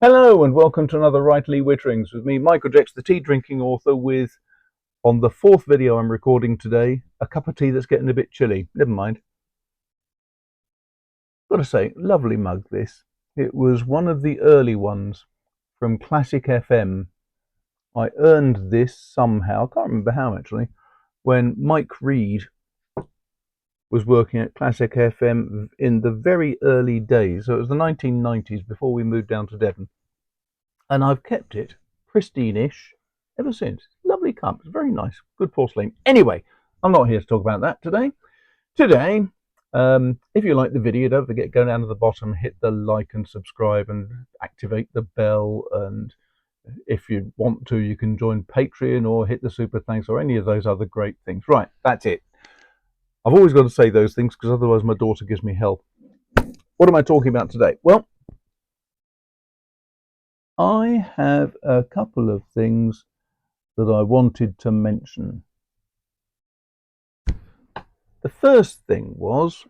Hello and welcome to another Rightly Witterings with me, Michael Jex, the tea drinking author, with, on the fourth video I'm recording today, a cup of tea that's getting a bit chilly. Never mind. Gotta say, lovely mug this. It was one of the early ones from Classic FM. I earned this somehow, I can't remember how actually, when Mike Reed was working at Classic FM in the very early days. So it was the 1990s before we moved down to Devon. And I've kept it pristine-ish ever since. Lovely cup. It's very nice. Good porcelain. Anyway, I'm not here to talk about that today. Today, if you like the video, don't forget, go down to the bottom, hit the like and subscribe and activate the bell. And if you want to, you can join Patreon or hit the super thanks or any of those other great things. Right, that's it. I've always got to say those things because otherwise my daughter gives me hell. What am I talking about today? Well, I have a couple of things that I wanted to mention. The first thing was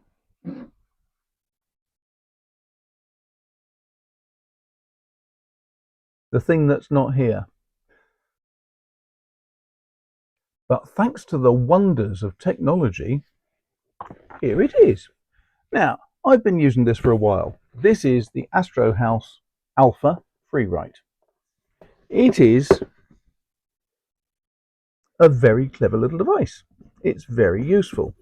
the thing that's not here. But thanks to the wonders of technology, here it is. Now, I've been using this for a while. This is the Astro House Alpha Freewrite. It is a very clever little device. It's very useful.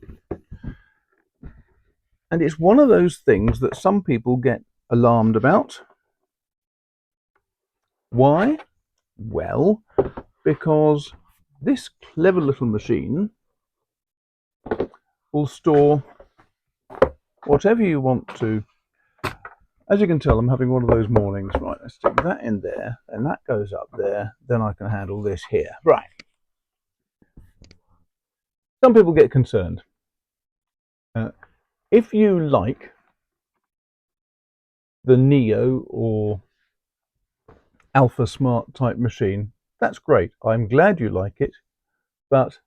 And it's one of those things that some people get alarmed about. Why? Well, because this clever little machine will store whatever you want to. As you can tell, I'm having one of those mornings. Right, let's stick that in there, and that goes up there. Then I can handle this here. Right. Some people get concerned. If you like the Neo or Alpha Smart type machine, that's great. I'm glad you like it, but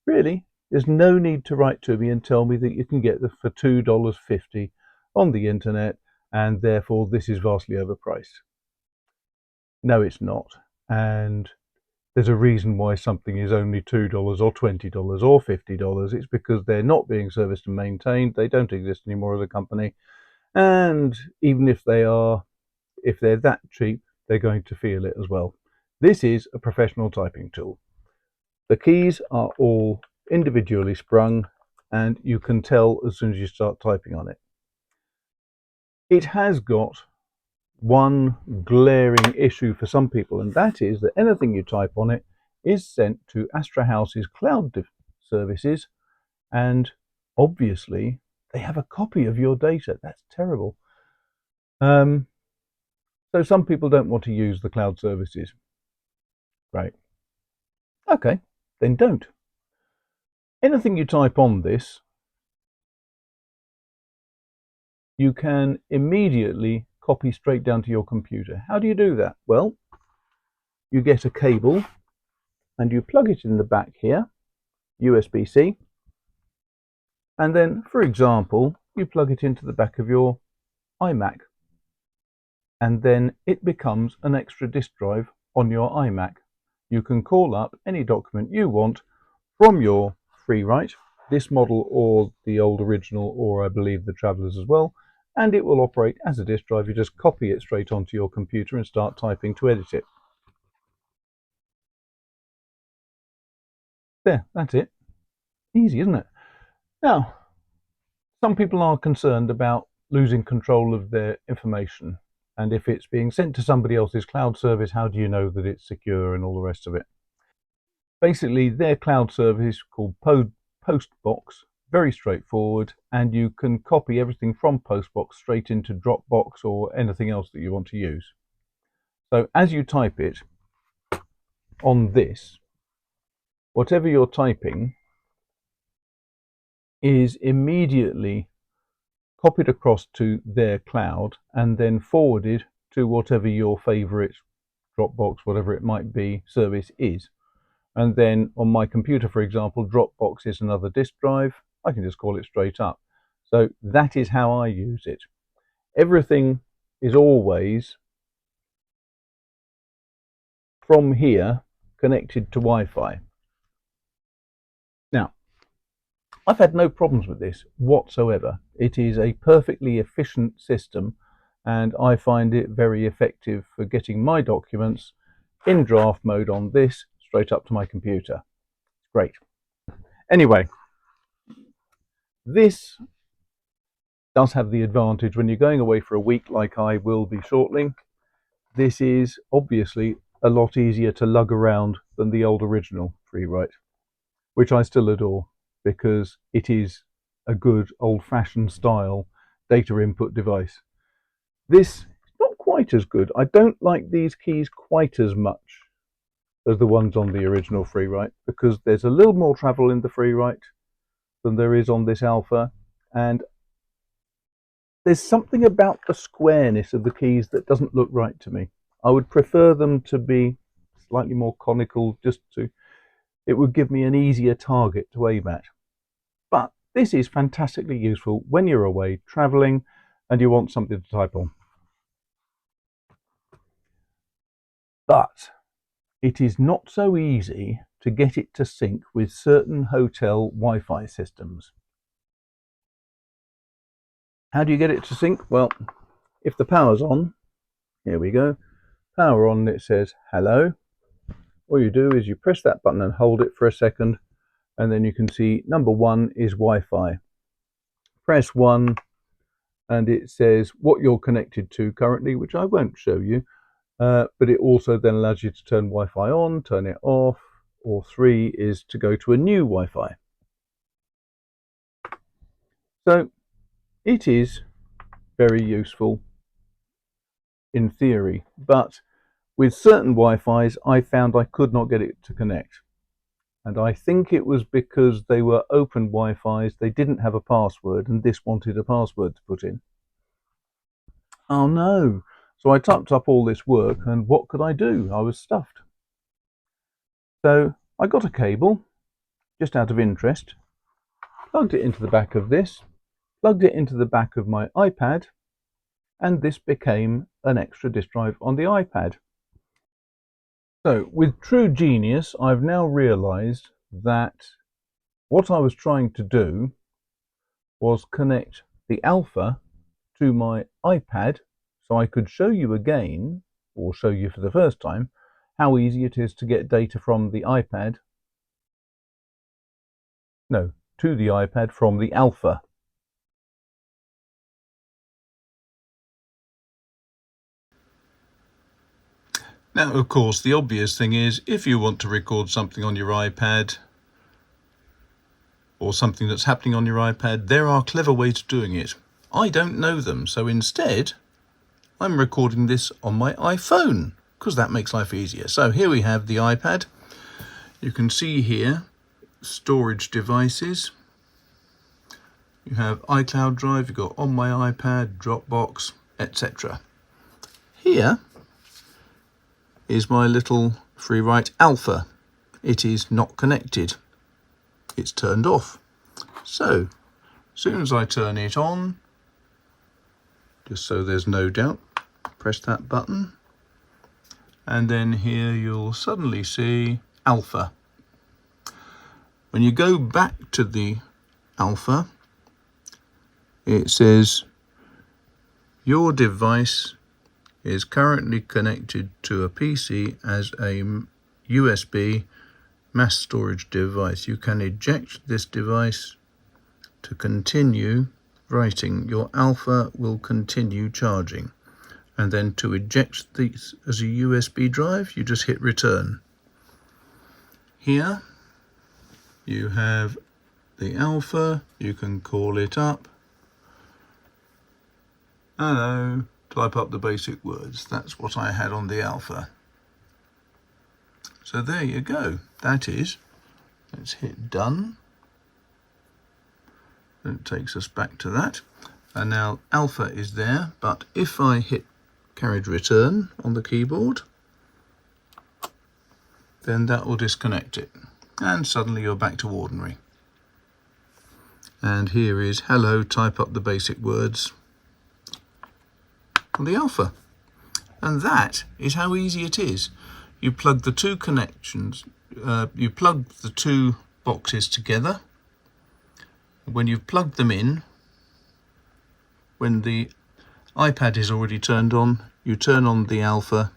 really, there's no need to write to me and tell me that you can get them for $2.50 on the internet, and therefore this is vastly overpriced. No, it's not. And there's a reason why something is only $2 or $20 or $50. It's because they're not being serviced and maintained. They don't exist anymore as a company. And even if they are, if they're that cheap, they're going to feel it as well. This is a professional typing tool. The keys are all individually sprung, and you can tell as soon as you start typing on it. It has got one glaring issue for some people, and that is that anything you type on it is sent to Astra House's cloud services, and obviously they have a copy of your data. That's terrible. So some people don't want to use the cloud services. Right. Okay, then don't. Anything you type on this, you can immediately copy straight down to your computer. How do you do that? Well, you get a cable and you plug it in the back here, USB-C, and then, for example, you plug it into the back of your iMac, and then it becomes an extra disk drive on your iMac. You can call up any document you want from your FreeWrite, this model or the old original, or I believe the Travelers as well, and it will operate as a disk drive. You just copy it straight onto your computer and start typing to edit it. There, that's it. Easy, isn't it? Now, some people are concerned about losing control of their information, and if it's being sent to somebody else's cloud service, how do you know that it's secure and all the rest of it? Basically, their cloud service called Postbox, very straightforward, and you can copy everything from Postbox straight into Dropbox or anything else that you want to use. So as you type it on this, whatever you're typing is immediately copied across to their cloud and then forwarded to whatever your favorite Dropbox, whatever it might be, service is. And then on my computer, for example, Dropbox is another disk drive. I can just call it straight up. So that is how I use it. Everything is always from here connected to Wi-Fi. Now, I've had no problems with this whatsoever. It is a perfectly efficient system, and I find it very effective for getting my documents in draft mode on this straight up to my computer. Great. Anyway, this does have the advantage when you're going away for a week like I will be shortly. This is obviously a lot easier to lug around than the old original FreeWrite, which I still adore because it is a good old-fashioned style data input device. This is not quite as good. I don't like these keys quite as much as the ones on the original FreeWrite because there's a little more travel in the FreeWrite than there is on this Alpha, and there's something about the squareness of the keys that doesn't look right to me. I would prefer them to be slightly more conical, it would give me an easier target to aim at. But this is fantastically useful when you're away traveling and you want something to type on. But it is not so easy to get it to sync with certain hotel Wi-Fi systems. How do you get it to sync? Well, if the power's on, here we go, power on, it says hello. All you do is you press that button and hold it for a second, and then you can see number 1 is Wi-Fi. Press 1 and it says what you're connected to currently, which I won't show you, but it also then allows you to turn Wi-Fi on, turn it off, or 3 is to go to a new Wi-Fi. So it is very useful in theory, but with certain Wi-Fis I found I could not get it to connect. And I think it was because they were open Wi-Fis, they didn't have a password, and this wanted a password to put in. Oh no! So I typed up all this work, and what could I do? I was stuffed. So I got a cable, just out of interest, plugged it into the back of this, plugged it into the back of my iPad, and this became an extra disk drive on the iPad. So with true genius, I've now realized that what I was trying to do was connect the Alpha to my iPad so I could show you again, or show you for the first time, how easy it is to get data from the iPad. No, to the iPad from the Alpha. Now, of course, the obvious thing is if you want to record something on your iPad or something that's happening on your iPad, there are clever ways of doing it. I don't know them, so instead I'm recording this on my iPhone because that makes life easier. So here we have the iPad. You can see here storage devices. You have iCloud Drive, you've got on my iPad, Dropbox, etc. Here is my little FreeWrite Alpha. It is not connected. It's turned off. So, as soon as I turn it on, just so there's no doubt, press that button, and then here you'll suddenly see Alpha. When you go back to the Alpha, it says your device is currently connected to a PC as a USB mass storage device. You can eject this device to continue writing. Your Alpha will continue charging. And then to eject this as a USB drive, you just hit return. Here you have the Alpha. You can call it up. Hello. Type up the basic words. That's what I had on the Alpha. So there you go. That is, let's hit done. It takes us back to that. And now Alpha is there, but if I hit carriage return on the keyboard, then that will disconnect it. And suddenly you're back to ordinary. And here is hello, type up the basic words on the Alpha. And that is how easy it is. you plug the two connections, you plug the two boxes together. When you've plugged them in, when the iPad is already turned on, you turn on the Alpha,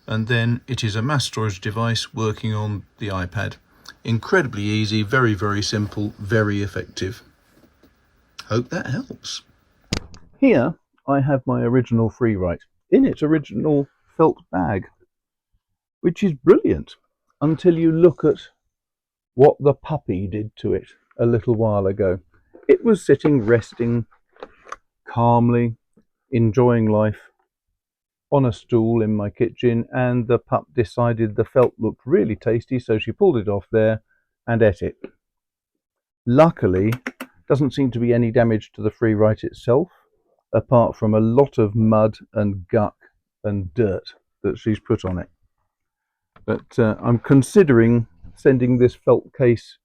and then it is a mass storage device working on the iPad. Incredibly easy, very, very simple, very effective. Hope that helps. Here I have my original Freewrite in its original felt bag, which is brilliant until you look at what the puppy did to it a little while ago. It was sitting resting calmly, enjoying life on a stool in my kitchen, and the pup decided the felt looked really tasty, so she pulled it off there and ate it. Luckily, doesn't seem to be any damage to the Freewrite itself, apart from a lot of mud and guck and dirt that she's put on it. But I'm considering sending this felt case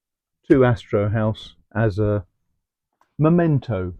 to Astro House as a memento